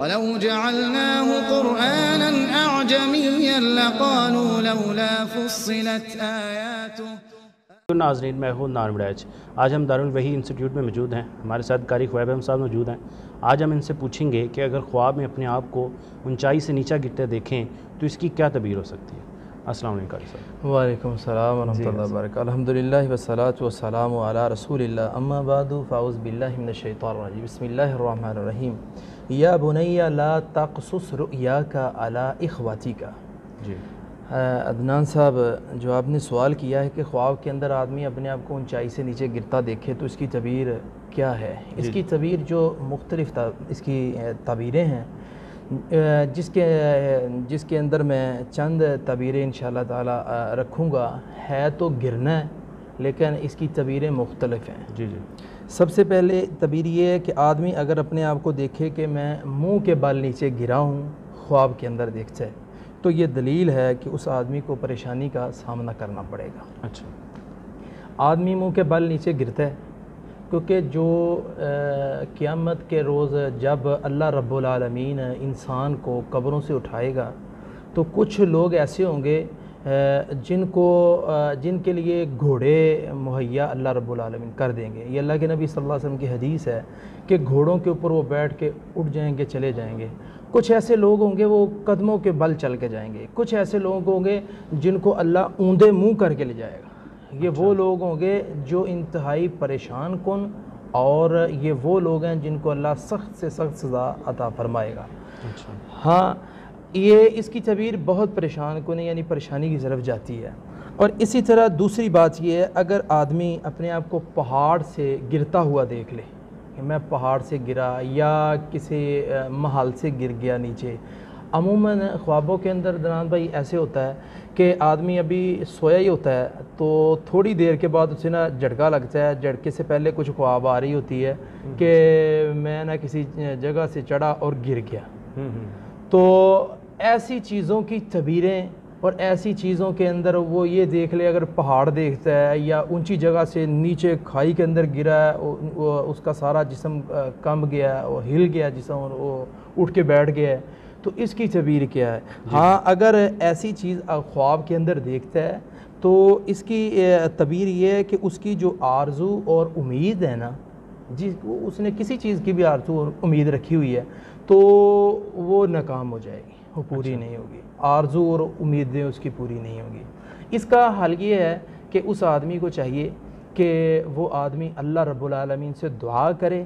وَلَوْ جَعَلْنَاهُ قُرْآنًا أَعْجَمِيًّا لَقَالُوا لَوْلَا فُصِّلَتْ آيَاتُهُ۔ ناظرین، میں ہوں نار مڑیچ۔ آج ہم دارالوحی انسٹیٹیوٹ میں موجود ہیں۔ ہمارے ساتھ قاری خویب احمد صاحب موجود ہیں۔ آج ہم ان سے پوچھیں گے کہ اگر خواب میں اپنے آپ کو اونچائی سے نیچا گرتے دیکھیں تو اس کی کیا تعبیر ہو سکتی ہے؟ السلام علیکم قاری صاحب۔ وعلیکم السلام ورحمۃ اللہ وبرکاتہ۔ الحمدللہ والصلاة والسلام علی رسول اللہ، اما بعد فاعوذ باللہ من الشیطان الرجیم، بسم اللہ الرحمن الرحیم۔ یا بنی لا تقصص رؤیاک علی اخواتک۔ جی عدنان صاحب، جو آپ نے سوال کیا ہے کہ خواب کے اندر آدمی اپنے آپ کو اونچائی سے نیچے گرتا دیکھے تو اس کی تعبیر کیا ہے؟ اس کی تعبیر جو مختلف اس کی تعبیریں ہیں، جس کے اندر میں چند تعبیریں انشاءاللہ تعالی رکھوں گا، ہے تو گرنا ہے لیکن اس کی تعبیریں مختلف ہیں۔ جی جی سب سے پہلے تعبیر یہ ہے کہ آدمی اگر اپنے آپ کو دیکھے کہ میں منہ کے بل نیچے گرا ہوں، خواب کے اندر دیکھتا ہے، تو یہ دلیل ہے کہ اس آدمی کو پریشانی کا سامنا کرنا پڑے گا۔ اچھا، آدمی منہ کے بل نیچے گرتا ہے کیونکہ جو قیامت کے روز جب اللہ رب العالمین انسان کو قبروں سے اٹھائے گا تو کچھ لوگ ایسے ہوں گے جن کے لیے گھوڑے مہیا اللہ رب العالمین کر دیں گے۔ یہ اللہ کے نبی صلی اللہ علیہ وسلم کی حدیث ہے کہ گھوڑوں کے اوپر وہ بیٹھ کے اٹھ جائیں گے، چلے جائیں گے۔ کچھ ایسے لوگ ہوں گے وہ قدموں کے بل چل کے جائیں گے۔ کچھ ایسے لوگ ہوں گے جن کو اللہ اوندے منہ کر کے لے جائے گا۔ یہ وہ لوگ ہوں گے جو انتہائی پریشان کن، اور یہ وہ لوگ ہیں جن کو اللہ سخت سے سخت سزا عطا فرمائے گا۔ ہاں، یہ اس کی تعبیر بہت پریشان کن ہے، یعنی پریشانی کی طرف جاتی ہے۔ اور اسی طرح دوسری بات یہ ہے، اگر آدمی اپنے آپ کو پہاڑ سے گرتا ہوا دیکھ لے کہ میں پہاڑ سے گرا یا کسی محل سے گر گیا نیچے۔ عموماً خوابوں کے اندر عدنان بھائی ایسے ہوتا ہے کہ آدمی ابھی سویا ہی ہوتا ہے تو تھوڑی دیر کے بعد اسے نا جھٹکا لگتا ہے۔ جھٹکے سے پہلے کچھ خواب آ رہی ہوتی ہے کہ میں نا کسی جگہ سے چڑھا اور گر گیا۔ تو ایسی چیزوں کی تعبیریں اور ایسی چیزوں کے اندر وہ یہ دیکھ لے، اگر پہاڑ دیکھتا ہے یا اونچی جگہ سے نیچے کھائی کے اندر گرا ہے، اس کا سارا جسم کمب گیا ہے، وہ ہل گیا جسم اور وہ اٹھ کے بیٹھ گیا ہے، تو اس کی تعبیر کیا ہے؟ ہاں، اگر ایسی چیز خواب کے اندر دیکھتا ہے تو اس کی تعبیر یہ ہے کہ اس کی جو آرزو اور امید ہے نا، اس نے کسی چیز کی بھی آرزو اور امید رکھی ہوئی ہے تو وہ ناکام ہو جائے گی، وہ پوری نہیں ہوگی۔ آرزو اور امیدیں اس کی پوری نہیں ہوگی۔ اس کا حل یہ ہے کہ اس آدمی کو چاہیے کہ وہ آدمی اللہ رب العالمین سے دعا کرے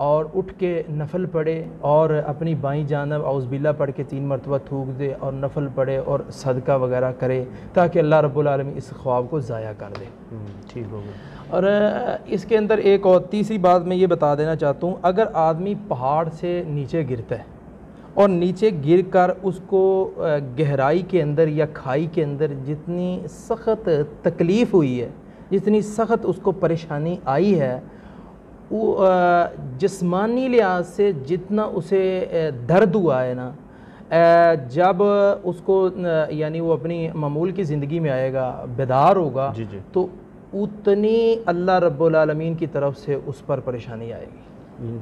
اور اٹھ کے نفل پڑھے اور اپنی بائیں جانب اعوذ باللہ پڑھ کے 3 مرتبہ تھوک دے اور نفل پڑھے اور صدقہ وغیرہ کرے تاکہ اللہ رب العالمین اس خواب کو ضائع کر دے۔ ٹھیک ہوگا۔ اور اس کے اندر ایک اور تیسری بات میں یہ بتا دینا چاہتا ہوں، اگر آدمی پہاڑ سے نیچے گرتا ہے اور نیچے گر کر اس کو گہرائی کے اندر یا کھائی کے اندر جتنی سخت تکلیف ہوئی ہے، جتنی سخت اس کو پریشانی آئی ہے، وہ جسمانی لحاظ سے جتنا اسے درد ہوا ہے نا، جب اس کو یعنی وہ اپنی معمول کی زندگی میں آئے گا، بیدار ہوگا، تو اتنی اللہ رب العالمین کی طرف سے اس پر پریشانی آئے گی۔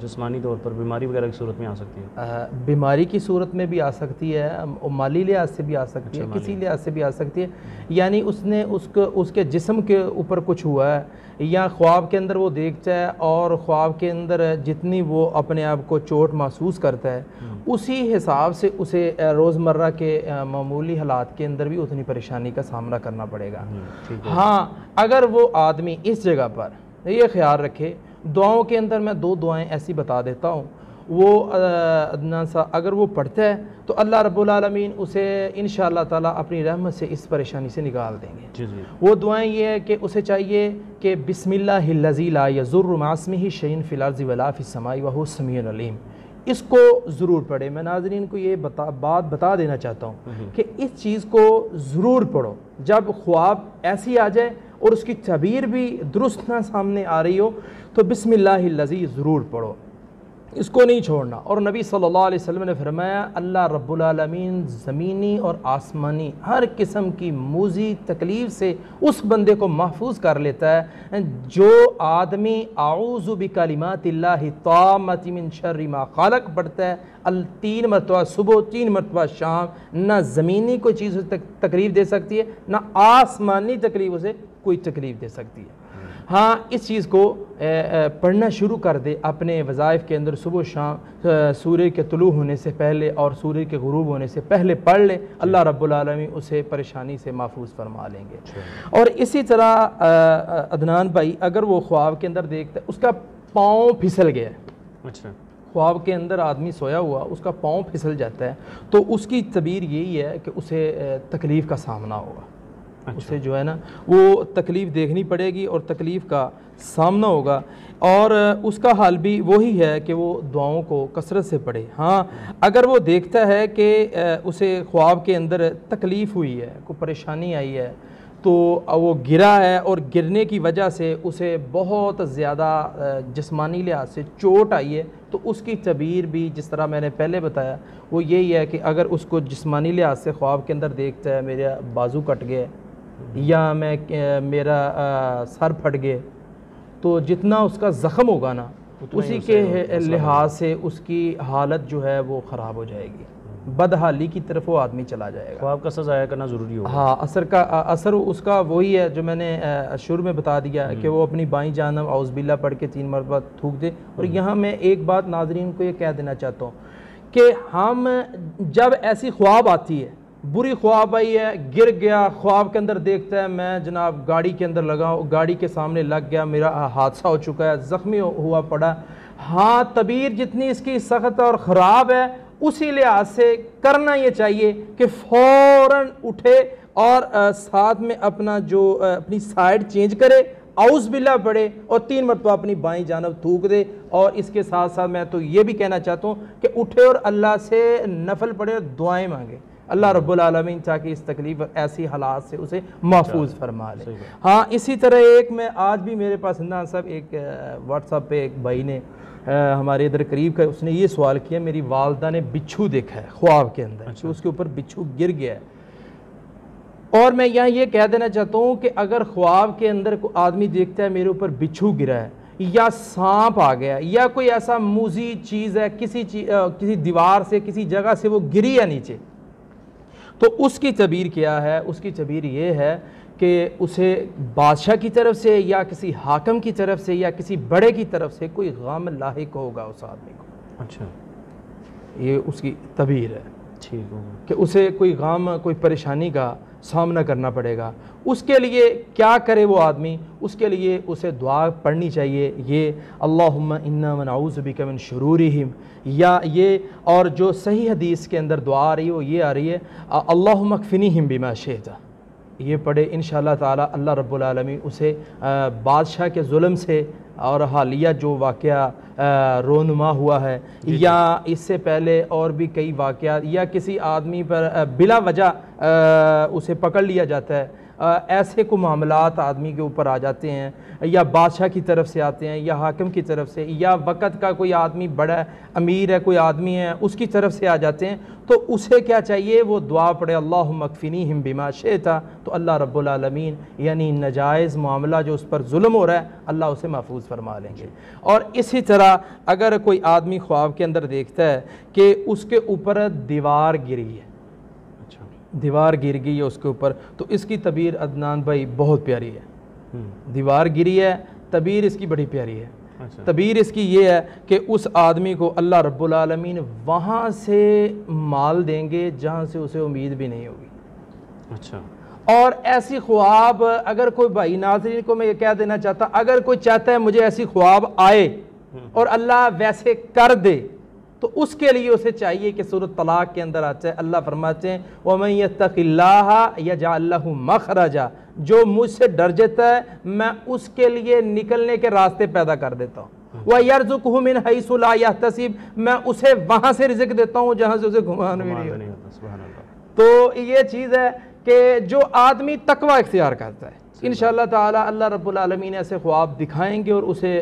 جسمانی طور پر بیماری وغیرہ کی صورت میں آ سکتی ہے؟ بیماری کی صورت میں بھی آ سکتی ہے، مالی لحاظ سے بھی آ سکتی ہے، کسی لحاظ سے بھی آ سکتی ہے، یعنی اس کے جسم کے اوپر کچھ ہوا ہے یا خواب کے اندر وہ دیکھتا ہے اور خواب کے اندر جتنی وہ اپنے آپ کو چوٹ محسوس کرتا ہے اسی حساب سے اسے روزمرہ کے معمولی حالات کے اندر بھی اتنی پریشانی کا سامنا کرنا پڑے گا۔ ہاں، اگر وہ آدمی اس جگہ پر یہ خیال رکھے، دعاؤں کے اندر میں 2 دعائیں ایسی بتا دیتا ہوں، وہ عدنان صاحب اگر وہ پڑھتا ہے تو اللہ رب العالمین اسے انشاءاللہ تعالیٰ اپنی رحمت سے اس پریشانی سے نکال دیں گے۔ وہ دعائیں یہ ہے کہ اسے چاہیے کہ بسم اللہ الذی لا یضر مع اسمہ شیء فی الارض ولا فی السماء وہو السمیع العلیم، اس کو ضرور پڑھے۔ میں ناظرین کو یہ بات بتا دینا چاہتا ہوں کہ اس چیز کو ضرور پڑھو جب خواب ایسی آ جائے اور اس کی تعبیر بھی درست نہ سامنے آ رہی ہو تو بسم اللہ الذی ضرور پڑھو۔ اس کو نہیں چھوڑنا۔ اور نبی صلی اللہ علیہ وسلم نے فرمایا اللہ رب العالمین زمینی اور آسمانی ہر قسم کی موذی تکلیف سے اس بندے کو محفوظ کر لیتا ہے جو آدمی اعوذ بکلمات اللہ التامۃ من شر ما خلق پڑھتا ہے 3 مرتبہ صبح 3 مرتبہ شام، نہ زمینی کوئی چیز اسے تکلیف دے سکتی ہے نہ آسمانی تکلیف اسے کوئی تکلیف دے سکتی ہے۔ ہاں اس چیز کو پڑھنا شروع کر دے اپنے وظائف کے اندر، صبح شام سورج کے طلوع ہونے سے پہلے اور سورج کے غروب ہونے سے پہلے پڑھ لے، اللہ رب العالمین اسے پریشانی سے محفوظ فرما لیں گے۔ اور اسی طرح عدنان بھائی اگر وہ خواب کے اندر دیکھتا ہے اس کا پاؤں پھسل گیا ہے، اچھا، خواب کے اندر آدمی سویا ہوا اس کا پاؤں پھسل جاتا ہے، تو اس کی تعبیر یہی ہے کہ اسے تکلیف کا سامنا ہوگا، اسے جو ہے نا وہ تکلیف دیکھنی پڑے گی اور تکلیف کا سامنا ہوگا۔ اور اس کا حال بھی وہی ہے کہ وہ دعاؤں کو کثرت سے پڑھے۔ ہاں اگر وہ دیکھتا ہے کہ اسے خواب کے اندر تکلیف ہوئی ہے، کوئی پریشانی آئی ہے، تو وہ گرا ہے اور گرنے کی وجہ سے اسے بہت زیادہ جسمانی لحاظ سے چوٹ آئی ہے، تو اس کی تعبیر بھی جس طرح میں نے پہلے بتایا وہ یہی ہے کہ اگر اس کو جسمانی لحاظ سے خواب کے اندر دیکھتا ہے میرا بازو کٹ گیا یا میرا سر پھٹ گئے، تو جتنا اس کا زخم ہوگا نا اسی کے لحاظ سے اس کی حالت جو ہے وہ خراب ہو جائے گی، بدحالی کی طرف وہ آدمی چلا جائے گا۔ خواب کا اثر ضائع کرنا ضروری ہوگا۔ ہاں اثر اس کا وہی ہے جو میں نے شروع میں بتا دیا کہ وہ اپنی بائیں جانب اعوذ باللہ پڑھ کے 3 مرتبہ تھوک دے۔ اور یہاں میں ایک بات ناظرین کو یہ کہہ دینا چاہتا ہوں کہ ہم جب ایسی خواب آتی ہے، بری خواب آئی ہے، گر گیا، خواب کے اندر دیکھتا ہے میں جناب گاڑی کے اندر لگا ہوں، گاڑی کے سامنے لگ گیا، میرا حادثہ ہو چکا ہے، زخمی ہوا پڑا، ہاں تعبیر جتنی اس کی سخت اور خراب ہے اسی لحاظ سے کرنا یہ چاہیے کہ فوراً اٹھے اور ساتھ میں اپنی سائیڈ چینج کرے، اعوذ باللہ پڑھے اور 3 مرتبہ اپنی بائیں جانب تھوک دے۔ اور اس کے ساتھ ساتھ میں تو یہ بھی کہنا چاہتا ہوں کہ اٹھے اور اللہ سے نفل پڑھے اور دعائیں مانگے اللہ رب العالمین تاکہ اس تکلیف ایسی حالات سے اسے محفوظ فرما لے۔ ہاں اسی طرح ایک میں آج بھی میرے پاس عدنان صاحب ایک واٹس ایپ پہ ایک بھائی نے ہمارے ادھر قریب کا اس نے یہ سوال کیا، میری والدہ نے بچھو دیکھا ہے خواب کے اندر کہ اس کے اوپر بچھو گر گیا ہے۔ اور میں یہاں یہ کہہ دینا چاہتا ہوں کہ اگر خواب کے اندر کوئی آدمی دیکھتا ہے میرے اوپر بچھو گرا ہے یا سانپ آ گیا یا کوئی ایسا موذی چیز ہے کسی دیوار سے کسی جگہ سے وہ گری ہے نیچے، تو اس کی تعبیر کیا ہے؟ اس کی تعبیر یہ ہے کہ اسے بادشاہ کی طرف سے یا کسی حاکم کی طرف سے یا کسی بڑے کی طرف سے کوئی غم لاحق ہوگا اس آدمی کو۔ اچھا، یہ اس کی تعبیر ہے، ٹھیک ہوگا کہ اسے کوئی غم کوئی پریشانی کا سامنا کرنا پڑے گا۔ اس کے لیے کیا کرے وہ آدمی؟ اس کے لیے اسے دعا پڑھنی چاہیے، یہ اللہم انا نعوذ بک من شرورہم، یا یہ اور جو صحیح حدیث کے اندر دعا آ رہی ہے وہ یہ آ رہی ہے اللہم اکفنیہم بما شئت، یہ پڑھے انشاءاللہ تعالی اللہ رب العالمین اسے بادشاہ کے ظلم سے اور حالیہ جو واقعہ رونما ہوا ہے یا اس سے پہلے اور بھی کئی واقعات یا کسی آدمی پر بلا وجہ اسے پکڑ لیا جاتا ہے، ایسے کو معاملات آدمی کے اوپر آ جاتے ہیں یا بادشاہ کی طرف سے آتے ہیں یا حاکم کی طرف سے یا وقت کا کوئی آدمی بڑا امیر ہے، کوئی آدمی ہے اس کی طرف سے آ جاتے ہیں، تو اسے کیا چاہیے؟ وہ دعا پڑھے اللہم اکفنیہم بما شئت، تو اللہ رب العالمین یعنی ناجائز معاملہ جو اس پر ظلم ہو رہا ہے اللہ اسے محفوظ فرما لیں گے۔ اور اسی طرح اگر کوئی آدمی خواب کے اندر دیکھتا ہے کہ اس کے اوپر دیوار گری ہے، دیوار گر گئی ہے اس کے اوپر، تو اس کی تعبیر عدنان بھائی بہت پیاری ہے۔ دیوار گری ہے، تعبیر اس کی بڑی پیاری ہے۔ تعبیر اس کی یہ ہے کہ اس آدمی کو اللہ رب العالمین وہاں سے مال دیں گے جہاں سے اسے امید بھی نہیں ہوگی۔ اچھا، اور ایسی خواب اگر کوئی بھائی ناظرین کو میں یہ کہہ دینا چاہتا، اگر کوئی چاہتا ہے مجھے ایسی خواب آئے اور اللہ ویسے کر دے، تو اس کے لیے اسے چاہیے کہ سورۃ طلاق کے اندر آتا ہے اللہ فرماتے ہیں وَمَن يَتَّقِ اللَّهَ يَجْعَلْ لَهُ مَخْرَجًا، جو مجھ سے ڈر جاتا ہے میں اس کے لیے نکلنے کے راستے پیدا کر دیتا ہوں، وَيَرْزُقْهُ مِنْ حَيْثُ لَا يَحْتَسِبُ، میں اسے وہاں سے رزق دیتا ہوں جہاں سے اسے گمان بھی نہیں ہوتا۔ تو یہ چیز ہے کہ جو آدمی تقوی اختیار کرتا ہے، انشاءاللہ تعالی اللہ رب العالمین ایسے خواب دکھائیں گے اور اسے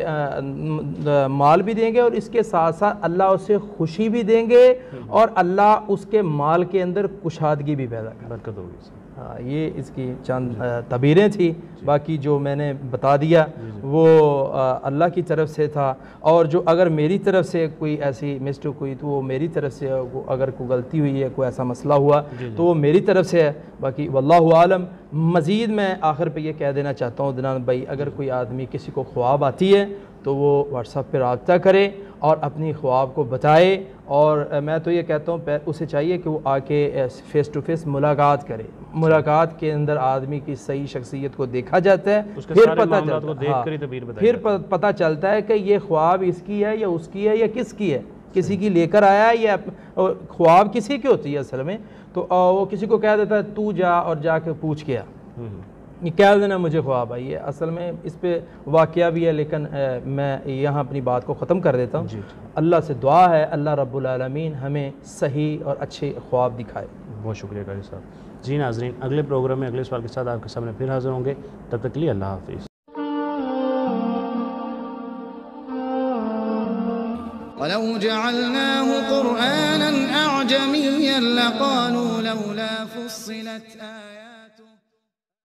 مال بھی دیں گے، اور اس کے ساتھ ساتھ اللہ اسے خوشی بھی دیں گے، اور اللہ اس کے مال کے اندر کشادگی بھی پیدا کرے، برکت ہوگی۔ ہاں، یہ اس کی چند تعبیریں تھیں، باقی جو میں نے بتا دیا وہ اللہ کی طرف سے تھا، اور جو اگر میری طرف سے کوئی ایسی مسٹیک ہوئی تو وہ میری طرف سے، اگر کوئی غلطی ہوئی ہے، کوئی ایسا مسئلہ ہوا تو وہ میری طرف سے ہے، باقی واللہ عالم۔ مزید میں آخر پہ یہ کہہ دینا چاہتا ہوں عدنان بھائی، اگر کوئی آدمی کسی کو خواب آتی ہے تو وہ واٹس ایپ پہ رابطہ کرے اور اپنی خواب کو بتائے، اور میں تو یہ کہتا ہوں اسے چاہیے کہ وہ آ کے فیس ٹو فیس ملاقات کرے۔ ملاقات کے اندر آدمی کی صحیح شخصیت کو دیکھا جاتا ہے، پھر پتہ چلتا ہے کہ یہ خواب اس کی ہے یا اس کی ہے یا کس کی ہے، کسی کی لے کر آیا ہے یا خواب کسی کی ہوتی ہے اصل میں، تو وہ کسی کو کہہ دیتا ہے تو جا اور جا کے پوچھ کے آ، یہ کہہ دینا مجھے خواب آئی ہے، اصل میں اس پہ واقعہ بھی ہے، لیکن میں یہاں اپنی بات کو ختم کر دیتا ہوں۔ اللہ سے دعا ہے اللہ رب العالمین ہمیں صحیح اور اچھے خواب دکھائے۔ بہت شکریہ قاری صاحب۔ جی ناظرین، اگلے پروگرام میں اگلے سوال کے ساتھ آپ کے سامنے پھر حاضر ہوں گے، تب تک کے لیے اللہ حافظ۔ وَلَوْ جَعَلْنَاهُ قُرْآنًا أَعْجَمِيًّا لَقَالُوا لَوْلَا فُصِّلَتْ آيَاتُهُ